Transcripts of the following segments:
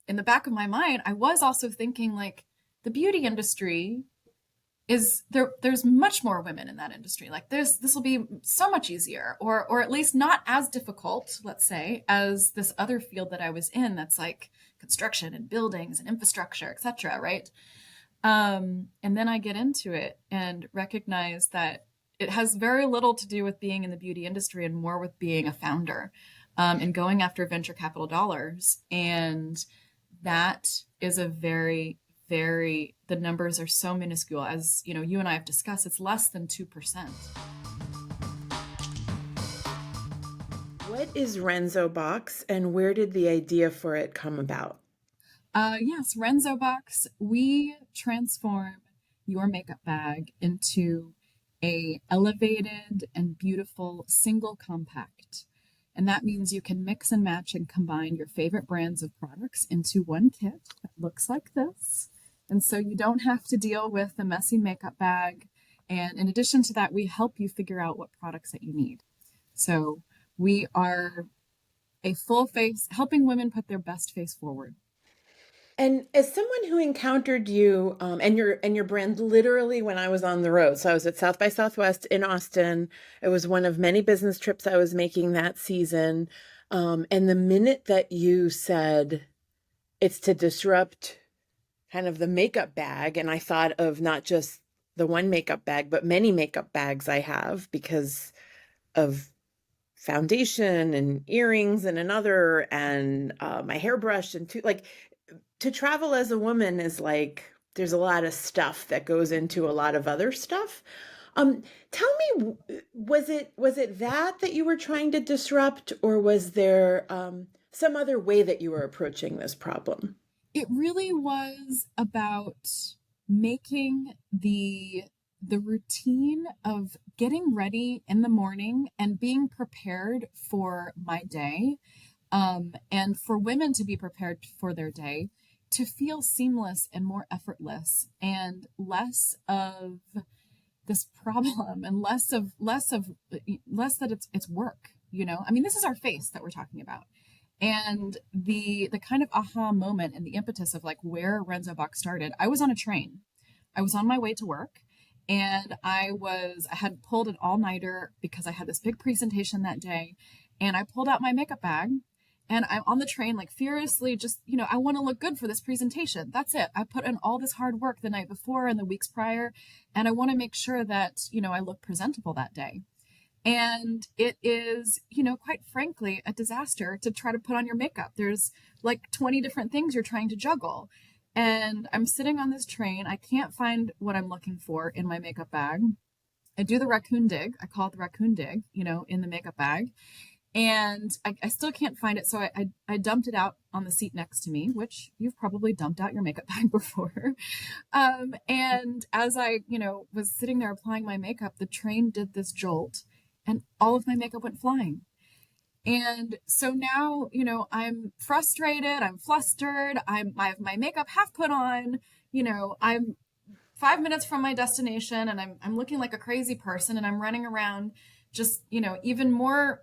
in the back of my mind, I was also thinking like the beauty industry is there's much more women in that industry. Like this will be so much easier, or at least not as difficult, let's say, as this other field that I was in that's like construction and buildings and infrastructure, etc. Right? And then I get into it and recognize that it has very little to do with being in the beauty industry and more with being a founder, and going after venture capital dollars. And that is a the numbers are so minuscule. As you know, you and I have discussed, it's less than 2%. What is Renzo Box and where did the idea for it come about? Yes, Renzoe Box, we transform your makeup bag into a elevated and beautiful single compact. And that means you can mix and match and combine your favorite brands of products into one kit that looks like this. And so you don't have to deal with a messy makeup bag. And in addition to that, we help you figure out what products that you need. So we are a full face, helping women put their best face forward. And as someone who encountered you and your brand literally when I was on the road, so I was at South by Southwest in Austin. It was one of many business trips I was making that season. And the minute that you said it's to disrupt kind of the makeup bag, and I thought of not just the one makeup bag, but many makeup bags I have because of foundation and earrings and another and my hairbrush and two like to travel as a woman is like there's a lot of stuff that goes into a lot of other stuff. Um, Tell me, was it that you were trying to disrupt, or was there some other way that you were approaching this problem? It really was about making the routine of getting ready in the morning and being prepared for my day, and for women to be prepared for their day, to feel seamless and more effortless and less of this problem, and less that it's work. I mean, this is our face that we're talking about. And the kind of aha moment and the impetus of like where Renzo Box started, I was on a train. I was on my way to work, and I had pulled an all-nighter because I had this big presentation that day, and I pulled out my makeup bag, and I'm on the train like furiously just, I want to look good for this presentation. That's it. I put in all this hard work the night before and the weeks prior, and I want to make sure that, I look presentable that day. And it is, quite frankly, a disaster to try to put on your makeup. There's like 20 different things you're trying to juggle. And I'm sitting on this train. I can't find what I'm looking for in my makeup bag. I do the raccoon dig. I call it the raccoon dig, in the makeup bag. And I still can't find it. So I dumped it out on the seat next to me, which you've probably dumped out your makeup bag before. And as I, was sitting there applying my makeup, the train did this jolt and all of my makeup went flying. And so now, I'm frustrated, I'm flustered, I have my makeup half put on, I'm 5 minutes from my destination, and I'm looking like a crazy person, and I'm running around just, even more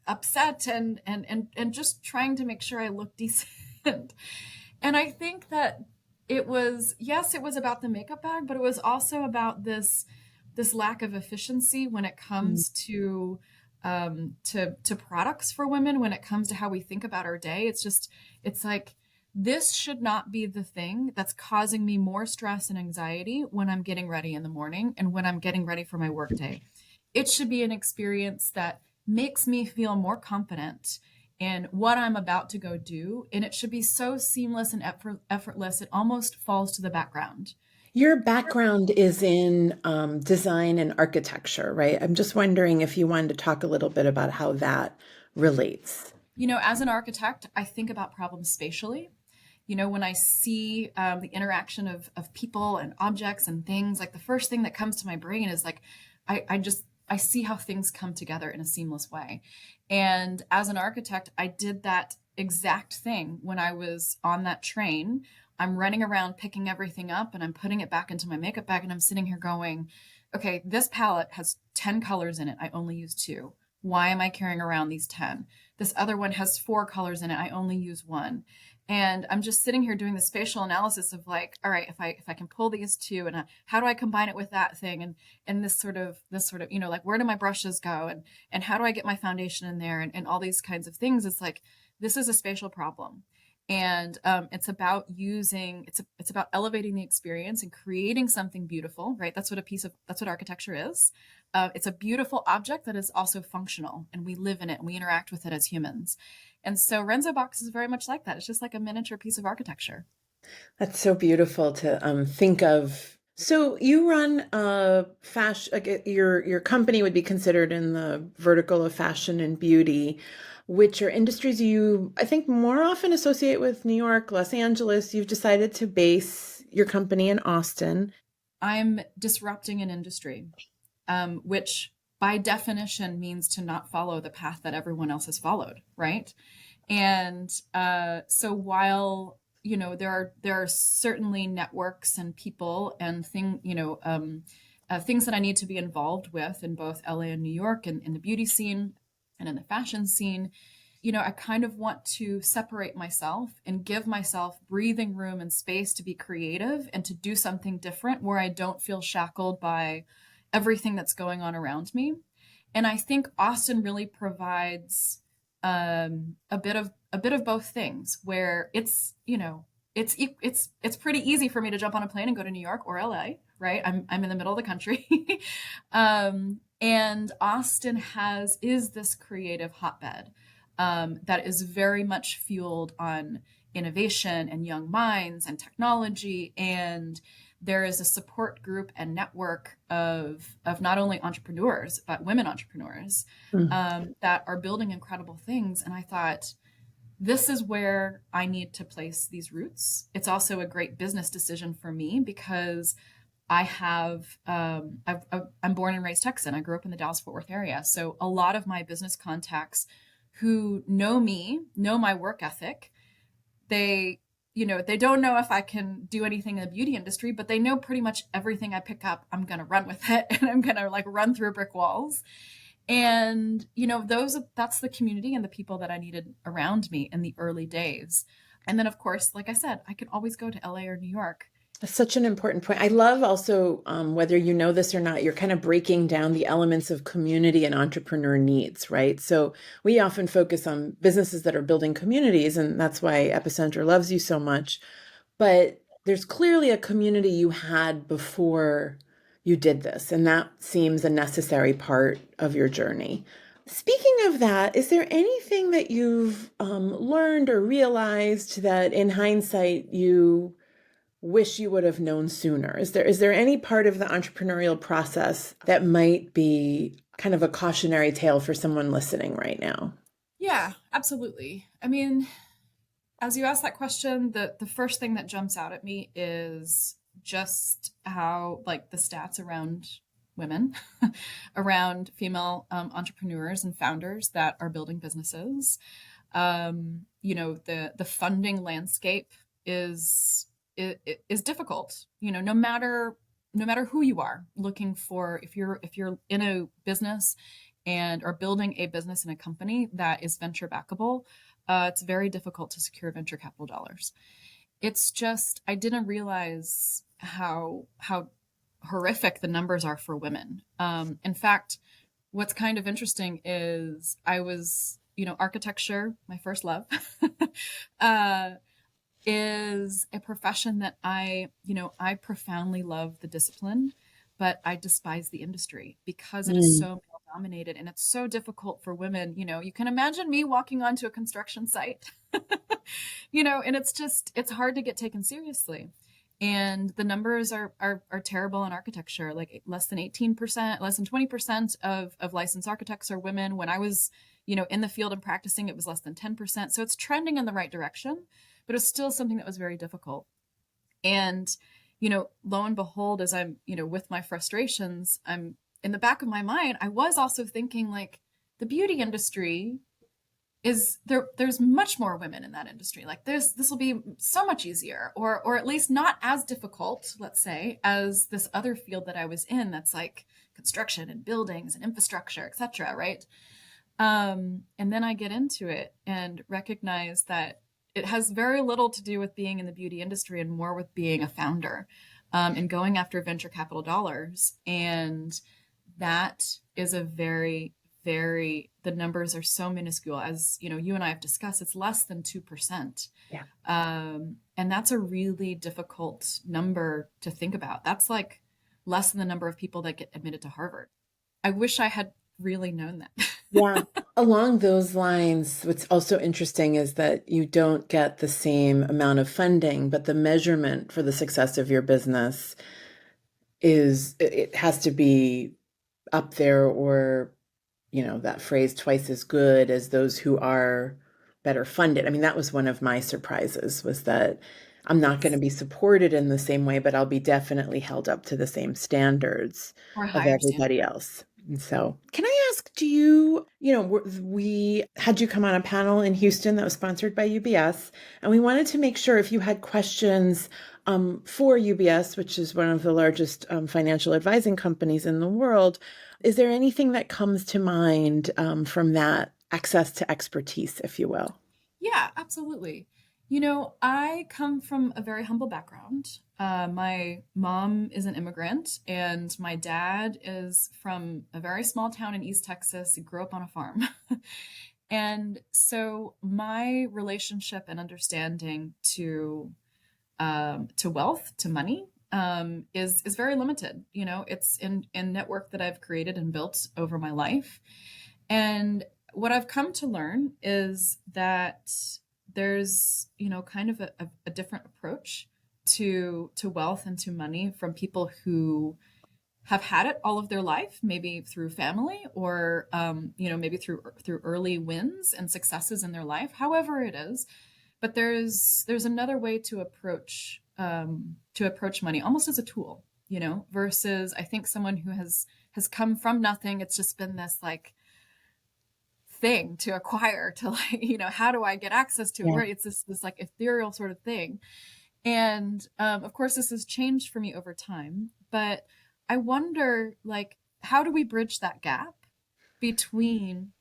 upset and just trying to make sure I look decent. And I think that it was, yes, it was about the makeup bag, but it was also about this lack of efficiency when it comes to products for women, when it comes to how we think about our day. It's like this should not be the thing that's causing me more stress and anxiety when I'm getting ready in the morning and when I'm getting ready for my workday. It should be an experience that makes me feel more confident in what I'm about to go do, and it should be so seamless and effortless it almost falls to the background. Your background is in design and architecture, right? I'm just wondering if you wanted to talk a little bit about how that relates. As an architect, I think about problems spatially. When I see the interaction of people and objects and things, like the first thing that comes to my brain is like, I see how things come together in a seamless way. And as an architect, I did that exact thing when I was on that train. I'm running around picking everything up and I'm putting it back into my makeup bag, and I'm sitting here going, okay, this palette has 10 colors in it. I only use two. Why am I carrying around these 10? This other one has 4 colors in it. I only use one. And I'm just sitting here doing the spatial analysis of like, all right, if I can pull these two, and how do I combine it with that thing, and this sort of like, where do my brushes go, and how do I get my foundation in there, and all these kinds of things. It's like, this is a spatial problem, and it's about it's about elevating the experience and creating something beautiful, right? That's what architecture is. It's a beautiful object that is also functional, and we live in it and we interact with it as humans. And so Renzo Box is very much like that. It's just like a miniature piece of architecture. That's so beautiful to think of. So you run a fashion, like your company would be considered in the vertical of fashion and beauty, which are industries you, I think, more often associate with New York, Los Angeles. You've decided to base your company in Austin. I'm disrupting an industry, which by definition means to not follow the path that everyone else has followed, right? And so while there are certainly networks and people and things that I need to be involved with in both LA and New York, and in the beauty scene and in the fashion scene, I kind of want to separate myself and give myself breathing room and space to be creative and to do something different where I don't feel shackled by everything that's going on around me. And I think Austin really provides a bit of both things, where it's pretty easy for me to jump on a plane and go to New York or LA, right? I'm in the middle of the country. And Austin is this creative hotbed that is very much fueled on innovation and young minds and technology. And there is a support group and network of not only entrepreneurs but women entrepreneurs Mm. that are building incredible things. And I thought, this is where I need to place these roots. It's also a great business decision for me because I'm born and raised Texan. I grew up in the Dallas Fort Worth area. So a lot of my business contacts who know me, know my work ethic. They don't know if I can do anything in the beauty industry, but they know pretty much everything I pick up, I'm going to run with it, and I'm going to like run through brick walls. And that's the community and the people that I needed around me in the early days. And then, of course, like I said, I can always go to LA or New York. That's such an important point. I love also, whether you know this or not, you're kind of breaking down the elements of community and entrepreneur needs, right? So we often focus on businesses that are building communities, and that's why Epicenter loves you so much. But there's clearly a community you had before you did this, and that seems a necessary part of your journey. Speaking of that, is there anything that you've learned or realized that in hindsight you wish you would have known sooner? Is there any part of the entrepreneurial process that might be kind of a cautionary tale for someone listening right now? Yeah, absolutely. I mean, as you ask that question, the first thing that jumps out at me is just how, like, the stats around women, around female entrepreneurs and founders that are building businesses. The funding landscape is is difficult. No matter who you are looking for, if you're in a business and are building a business in a company that is venture backable, it's very difficult to secure venture capital dollars. It's just, I didn't realize how horrific the numbers are for women. In fact, what's kind of interesting is I was, architecture, my first love, uh, is a profession that I profoundly love the discipline, but I despise the industry because it is Mm. so male dominated and it's so difficult for women. You can imagine me walking onto a construction site, and it's hard to get taken seriously. And the numbers are terrible in architecture. Like less than 18%, less than 20% of licensed architects are women. When I was, in the field and practicing, it was less than 10%. So it's trending in the right direction, but it's still something that was very difficult. And, lo and behold, as I'm, with my frustrations, I'm in the back of my mind, I was also thinking like the beauty industry is there's much more women in that industry. Like this will be so much easier, or at least not as difficult, let's say, as this other field that I was in, that's like construction and buildings and infrastructure, etc. Right. And then I get into it and recognize that it has very little to do with being in the beauty industry and more with being a founder, and going after venture capital dollars. And that is a very, very, the numbers are so minuscule. As you know, you and I have discussed, it's less than 2%. Yeah. And that's a really difficult number to think about. That's like less than the number of people that get admitted to Harvard. I wish I had really known that. Yeah. Along those lines, what's also interesting is that you don't get the same amount of funding, but the measurement for the success of your business it has to be up there, or that phrase, twice as good as those who are better funded. I mean, that was one of my surprises, was that I'm not going to Yes. be supported in the same way, but I'll be definitely held up to the same standards Or a of higher standard. everybody else. And so, can I ask, do you, we had you come on a panel in Houston that was sponsored by UBS, and we wanted to make sure if you had questions for UBS, which is one of the largest financial advising companies in the world, is there anything that comes to mind from that access to expertise, if you will? Yeah, absolutely. I come from a very humble background. My mom is an immigrant, and my dad is from a very small town in East Texas. He grew up on a farm. And so my relationship and understanding to wealth, to money, is very limited. It's in network that I've created and built over my life. And what I've come to learn is that there's, kind of a different approach to wealth and to money from people who have had it all of their life, maybe through family, or maybe through early wins and successes in their life, however it is. But there's another way to approach money, almost as a tool, versus I think someone who has come from nothing. It's just been this like thing to acquire, to like, how do I get access to it? Yeah. Right? It's this like ethereal sort of thing. And of course, this has changed for me over time. But I wonder, like, how do we bridge that gap between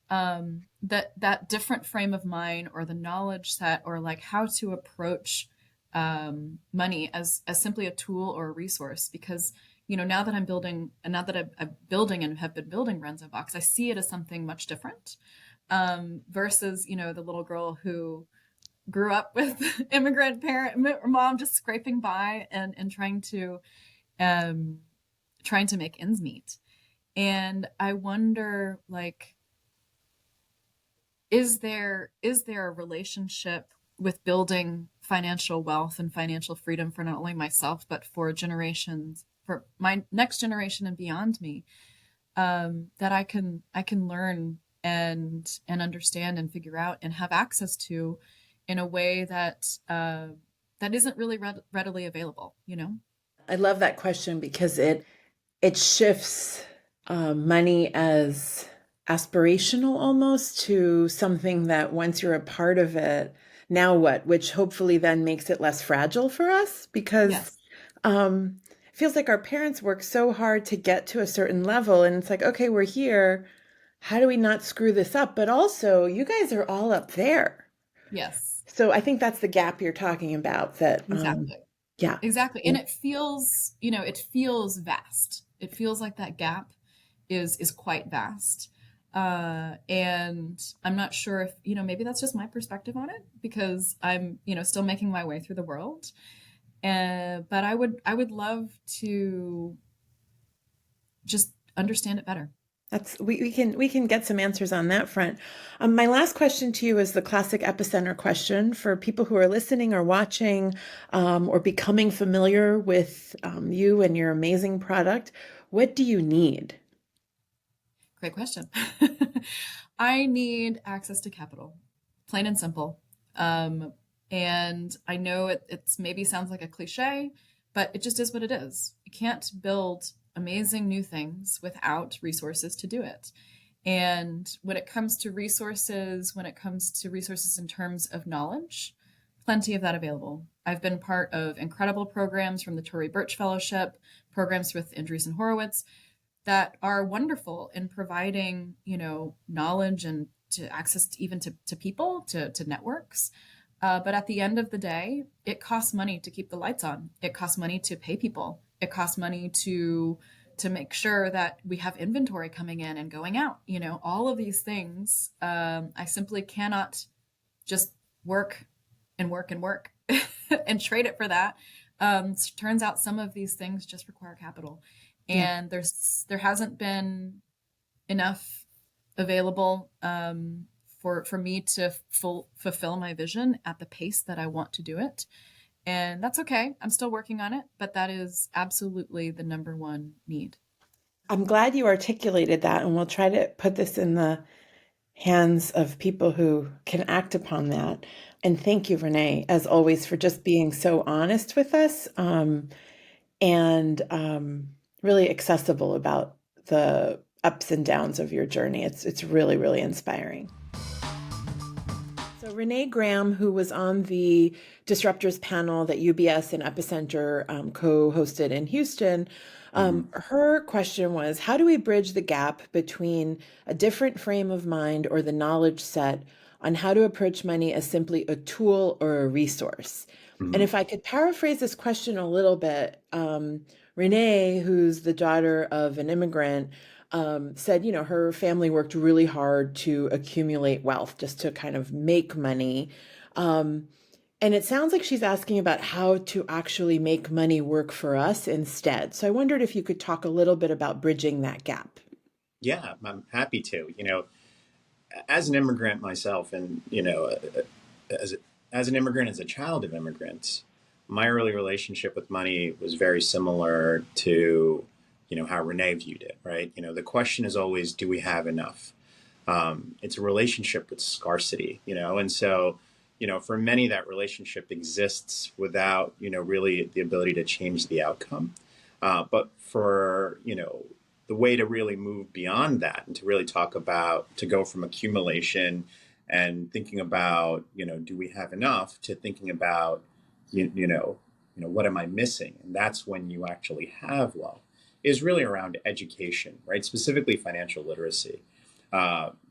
that different frame of mind, or the knowledge set, or like how to approach money as simply a tool or a resource? Because now that I'm building, and now that I'm building and have been building Renzo Box, I see it as something much different, versus the little girl who grew up with immigrant parent mom, just scraping by and um, trying to make ends meet. And I wonder, like, is there a relationship with building financial wealth and financial freedom for not only myself but for generations, for my next generation and beyond me, that I can learn and understand and figure out and have access to in a way that isn't really readily available, I love that question because it shifts money as aspirational almost to something that once you're a part of it, now what? Which hopefully then makes it less fragile for us, because Yes. it feels like our parents work so hard to get to a certain level, and it's like, okay, we're here. How do we not screw this up? But also, you guys are all up there. Yes. So I think that's the gap you're talking about. That Exactly. yeah. Exactly. And it feels vast. It feels like that gap is quite vast. And I'm not sure if, maybe that's just my perspective on it, because I'm, still making my way through the world. But I would love to just understand it better. That's we can get some answers on that front. My last question to you is the classic epicenter question for people who are listening or watching, or becoming familiar with you and your amazing product. What do you need? Great question. I need access to capital, plain and simple. Um, and I know it's maybe sounds like a cliche, but it just is what it is. You can't build amazing new things without resources to do it. And when it comes to resources in terms of knowledge, plenty of that available. I've been part of incredible programs from the Tory Burch Fellowship, programs with Andreessen Horowitz, that are wonderful in providing, knowledge and to access to, even to people, to networks. But at the end of the day, it costs money to keep the lights on. It costs money to pay people. It costs money to make sure that we have inventory coming in and going out. You know, all of these things. I simply cannot just work and work and work and trade it for that. Turns out some of these things just require capital, Yeah. and there hasn't been enough available for me to fulfill my vision at the pace that I want to do it. And that's okay. I'm still working on it, but that is absolutely the number one need. I'm glad you articulated that, and we'll try to put this in the hands of people who can act upon that. And thank you, Renee, as always, for just being so honest with us, and really accessible about the ups and downs of your journey. It's really, really inspiring. So René Graham, who was on the Disruptors panel that UBS and Epicenter co-hosted in Houston, her question was, how do we bridge the gap between a different frame of mind or the knowledge set on how to approach money as simply a tool or a resource? And Mhm. if I could paraphrase this question a little bit, Renee, who's the daughter of an immigrant, said, her family worked really hard to accumulate wealth just to kind of make money. Um, and it sounds like she's asking about how to actually make money work for us instead. So I wondered if you could talk a little bit about bridging that gap. Yeah, I'm happy to. As an immigrant myself, and as as an immigrant, as a child of immigrants, my early relationship with money was very similar to how Renee viewed it. Right. The question is always, do we have enough? It's a relationship with scarcity. And so for many, that relationship exists without really the ability to change the outcome. But for the way to really move beyond that and to really talk about to go from accumulation and thinking about do we have enough to thinking about what am I missing, and that's when you actually have wealth, is really around education, right? Specifically financial literacy.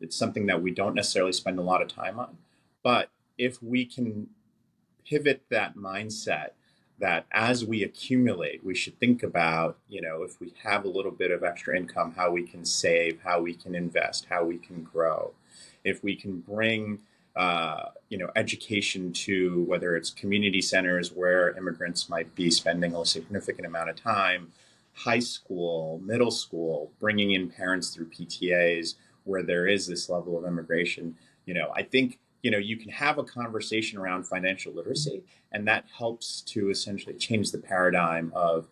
It's something that we don't necessarily spend a lot of time on, but if we can pivot that mindset that as we accumulate, we should think about, if we have a little bit of extra income, how we can save, how we can invest, how we can grow. If we can bring, education to whether it's community centers where immigrants might be spending a significant amount of time, high school, middle school, bringing in parents through PTAs where there is this level of immigration, I think you can have a conversation around financial literacy, and that helps to essentially change the paradigm of,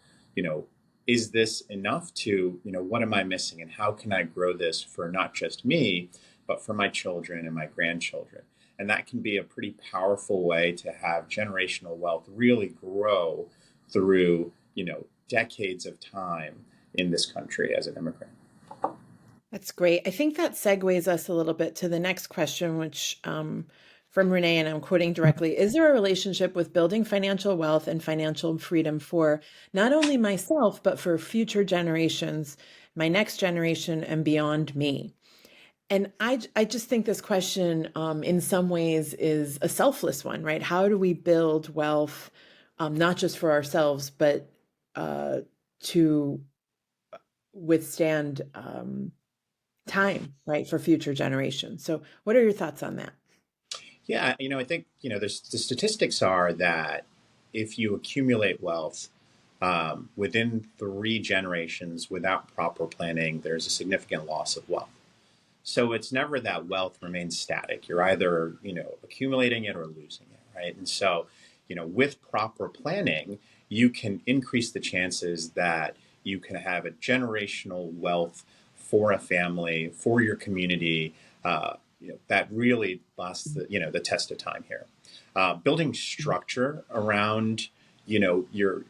is this enough to, what am I missing and how can I grow this for not just me, but for my children and my grandchildren? And that can be a pretty powerful way to have generational wealth really grow through, decades of time in this country as an immigrant. That's great. I think that segues us a little bit to the next question, which from Renee, and I'm quoting directly, is there a relationship with building financial wealth and financial freedom for not only myself, but for future generations, my next generation and beyond me? And I just think this question in some ways is a selfless one, right? How do we build wealth, not just for ourselves, but to withstand time, right, for future generations? So what are your thoughts on that? Yeah, I think, there's the statistics are that if you accumulate wealth within 3 generations without proper planning, there's a significant loss of wealth. So it's never that wealth remains static. You're either, accumulating it or losing it, right? And so, with proper planning, you can increase the chances that you can have a generational wealth for a family, for your community, that really lasts the test of time here. Building structure around, your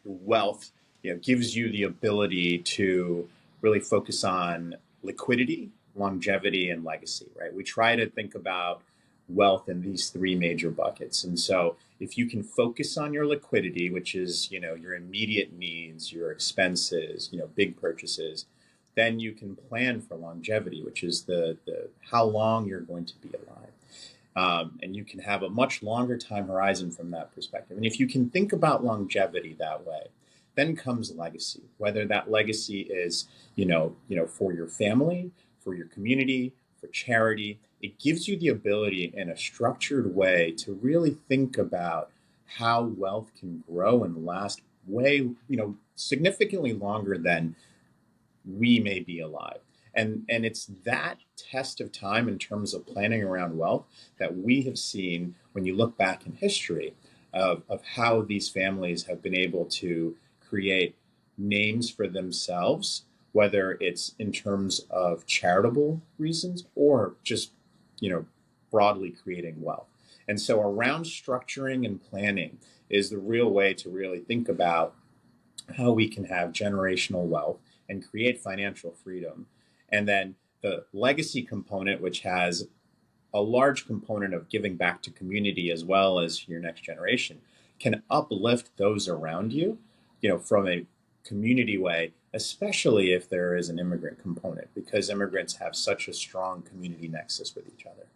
wealth, gives you the ability to really focus on liquidity, longevity, and legacy, right? We try to think about wealth in these 3 major buckets. And so if you can focus on your liquidity, which is, your immediate needs, your expenses, big purchases, then you can plan for longevity, which is the how long you're going to be alive. And you can have a much longer time horizon from that perspective. And if you can think about longevity that way, then comes legacy, whether that legacy is, for your family, for your community, for charity. It gives you the ability in a structured way to really think about how wealth can grow and last way, significantly longer than we may be alive. And it's that test of time in terms of planning around wealth that we have seen when you look back in history of how these families have been able to create names for themselves, whether it's in terms of charitable reasons or just, broadly creating wealth. And so around structuring and planning is the real way to really think about how we can have generational wealth and create financial freedom. And then the legacy component, which has a large component of giving back to community as well as your next generation, can uplift those around you, from a community way, especially if there is an immigrant component, because immigrants have such a strong community nexus with each other.